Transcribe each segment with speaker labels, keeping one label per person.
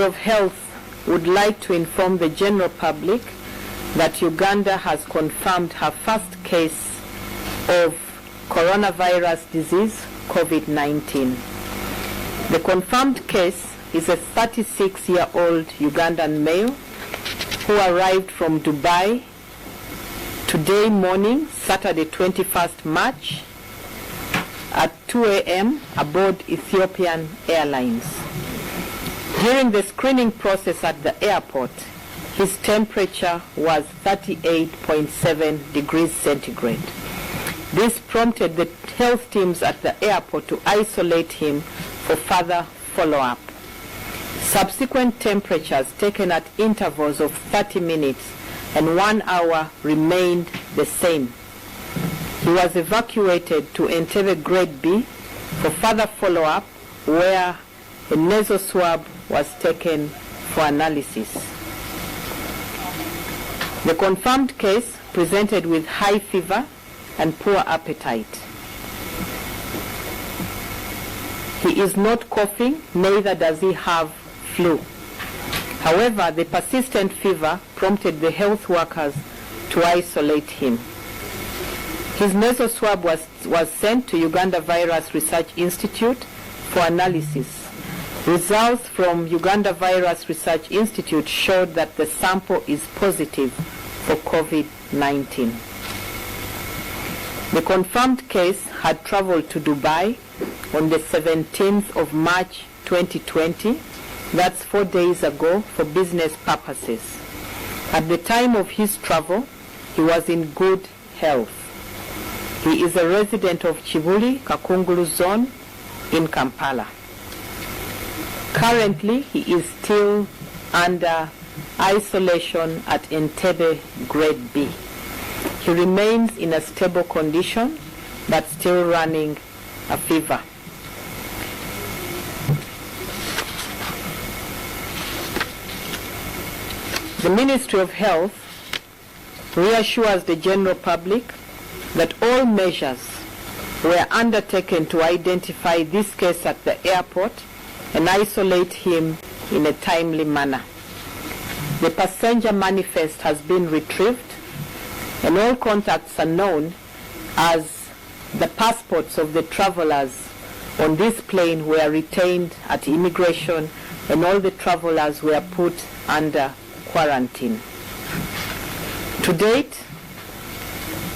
Speaker 1: of Health would like to inform the general public that Uganda has confirmed her first case of coronavirus disease, COVID-19. The confirmed case is a 36-year-old Ugandan male who arrived from Dubai today morning, Saturday 21st March, at 2 a.m. aboard Ethiopian Airlines. During the screening process at the airport, his temperature was 38.7 degrees centigrade. This prompted the health teams at the airport to isolate him for further follow-up. Subsequent temperatures taken at intervals of 30 minutes and 1 hour remained the same. He was evacuated to Entebbe Grade B for further follow-up, where a nasal swab was taken for analysis. The confirmed case presented with high fever and poor appetite. He is not coughing, neither does he have flu. However, the persistent fever prompted the health workers to isolate him. His nasal swab was sent to Uganda Virus Research Institute for analysis. Results from Uganda Virus Research Institute showed that the sample is positive for COVID-19. The confirmed case had traveled to Dubai on the 17th of March 2020, that's 4 days ago, for business purposes. At the time of his travel, he was in good health. He is a resident of Chibuli, Kakungulu Zone in Kampala. Currently, he is still under isolation at Entebbe Grade B. He remains in a stable condition, but still running a fever. The Ministry of Health reassures the general public that all measures were undertaken to identify this case at the airport and isolate him in a timely manner. The passenger manifest has been retrieved and all contacts are known, as the passports of the travelers on this plane were retained at immigration and all the travelers were put under quarantine. To date,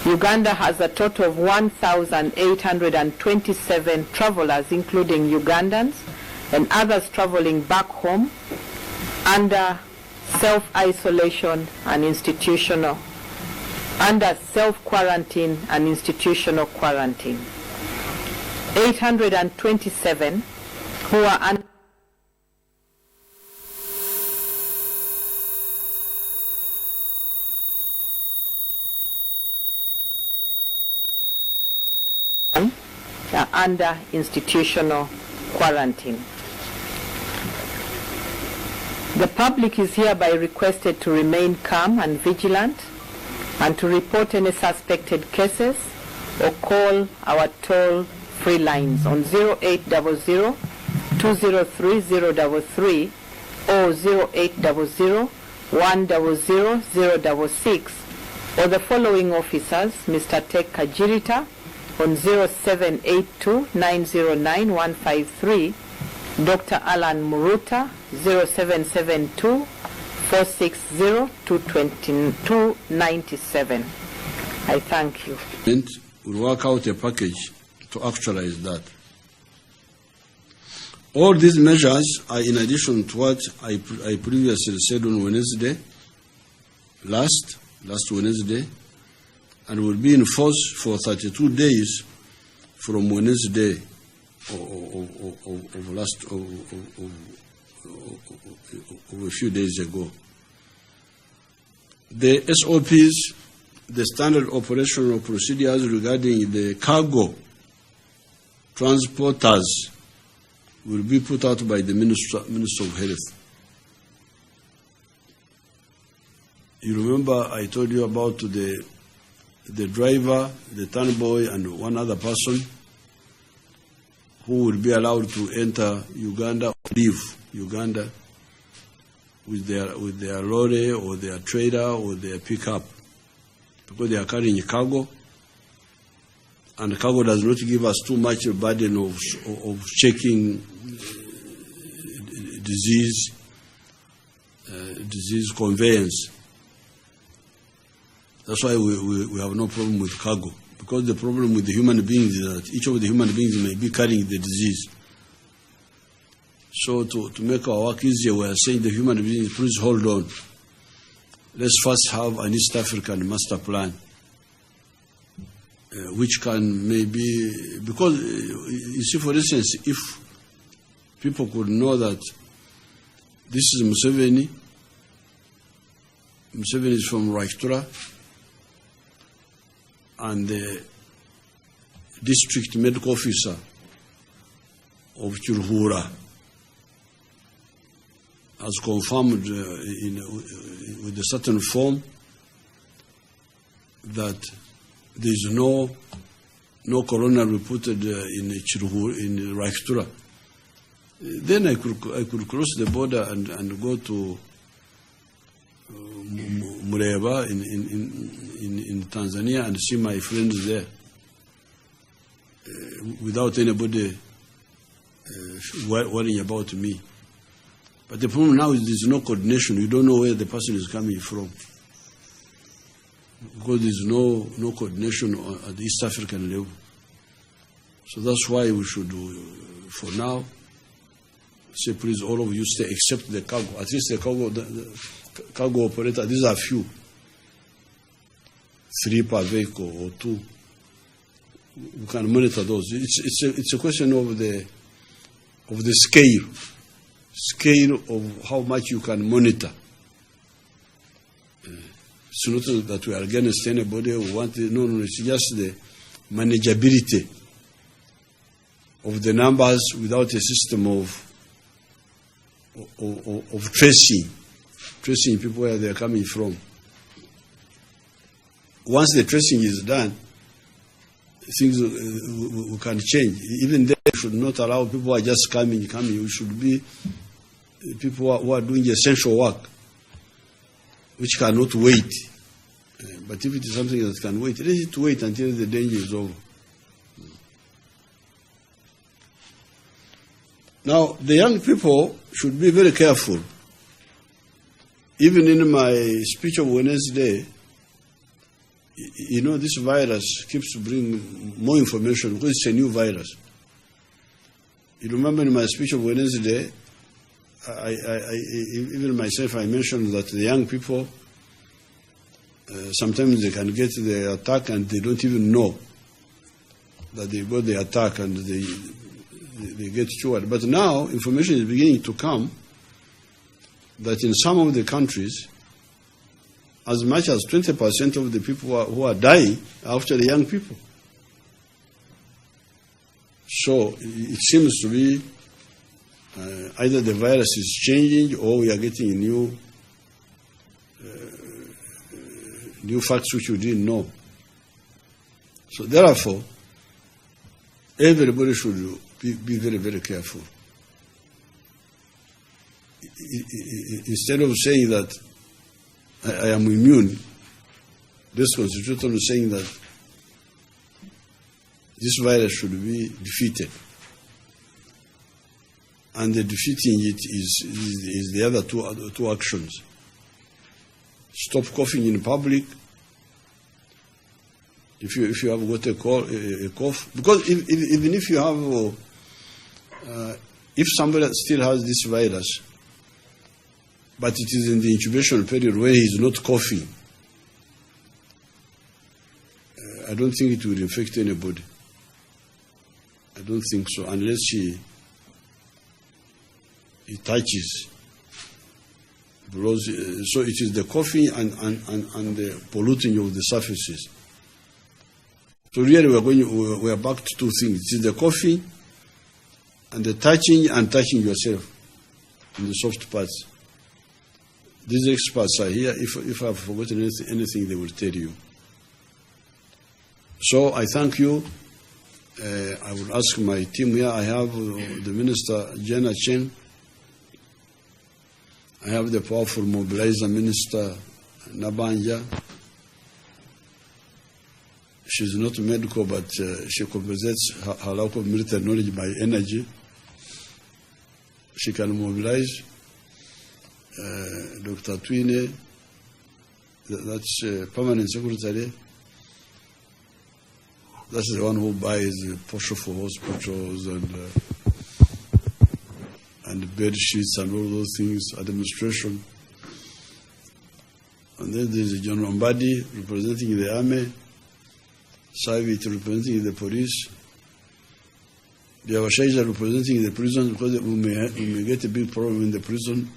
Speaker 1: Uganda has a total of 1,827 travelers, including Ugandans and others traveling back home, under self-isolation and institutional, under self-quarantine and institutional quarantine. 827 who are under institutional quarantine. The public is hereby requested to remain calm and vigilant and to report any suspected cases or call our toll-free lines on 0800 203 033 or 0800 100 066, or the following officers: Mr. Tek Kajirita on 0782 909 153, Dr. Alan Muruta 0772 460 297. I thank you.
Speaker 2: We'll work out a package to actualize that. All these measures are in addition to what I previously said on Wednesday, last Wednesday, and will be in force for 32 days from Wednesday of a few days ago. The SOPs, the standard operational procedures regarding the cargo transporters, will be put out by the Minister of Health. You remember I told you about the driver, the turn boy, and one other person who will be allowed to enter Uganda or leave Uganda with their lorry or their trailer or their pickup, because they are carrying cargo, and cargo does not give us too much a burden of checking disease conveyance. That's why we have no problem with cargo, because the problem with the human beings is that each of the human beings may be carrying the disease. So to make our work easier, we are saying the human beings, please hold on. Let's first have an East African master plan, which can maybe, because you see, for instance, if people could know that this is Museveni is from Rwakitura, and the district medical officer of Kiruhura has confirmed with a certain form that there is no corona reported in Rwakitura. Then I could cross the border and go to Mureba in Tanzania and see my friends there without anybody worrying about me. But the problem now is there's no coordination. You don't know where the person is coming from, because there's no coordination at the East African level. So that's why we should, for now, say, please, all of you stay, except the cargo. At least the cargo operator, these are few, 3 per vehicle or 2. We can monitor those. It's a question of the scale of how much you can monitor. It's not that we are against anybody who wants it. No, it's just the manageability of the numbers without a system of tracing people where they are coming from. Once the tracing is done, things we can change. Even then, we should not allow people who are just coming. We should be people who are doing essential work, which cannot wait. But if it is something that can wait, let it wait until the danger is over. Now, the young people should be very careful. Even in my speech of Wednesday, this virus keeps bringing more information because it's a new virus. You remember in my speech of Wednesday, even myself, I mentioned that the young people, sometimes they can get the attack and they don't even know that they got the attack, and they get cured. But now information is beginning to come that in some of the countries, as much as 20% of the people who are dying are actually young people. So it seems to be either the virus is changing or we are getting new facts which we didn't know. So therefore, everybody should be very, very careful. Instead of saying that I am immune, this constitution is saying that this virus should be defeated. And the defeating it is the other two actions. Stop coughing in public. If you have got a cough, because even if you have, if somebody still has this virus, but it is in the incubation period where he is not coughing, I don't think it will infect anybody. I don't think so, unless he touches. So it is the coughing and the polluting of the surfaces. So really we are back to 2 things. It is the coughing and the touching yourself in the soft parts. These experts are here. If I have forgotten anything, they will tell you. So I thank you. I will ask my team here. I have the Minister, Museveni Aceng, I have the powerful mobilizer minister, Nabanja. She's not medical, but she compensates her lack of military knowledge by energy. She can mobilize. Dr. Twine, that's permanent secretary. That's the one who buys Porsche for hospitals and bed sheets and all those things, administration. And then there's John Lombardi representing the army, Savit representing the police, the Awashaija representing the prison, because we may get a big problem in the prison.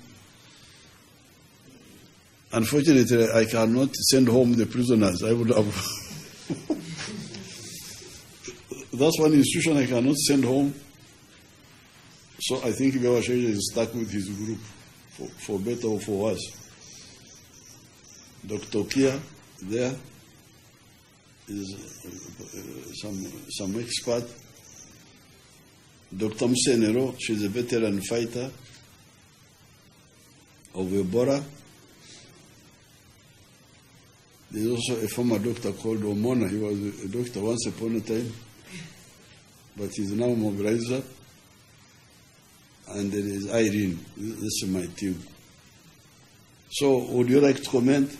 Speaker 2: Unfortunately, I cannot send home the prisoners. I would have. That's one institution I cannot send home. So I think Awashaija is stuck with his group, for better or for worse. Dr. Kia there is some expert. Dr. Musenero, she's a veteran fighter of Ebola. There's also a former doctor called Omona. He was a doctor once upon a time, but he's now a mobilizer. And there is Irene. This is my team. So would you like to comment?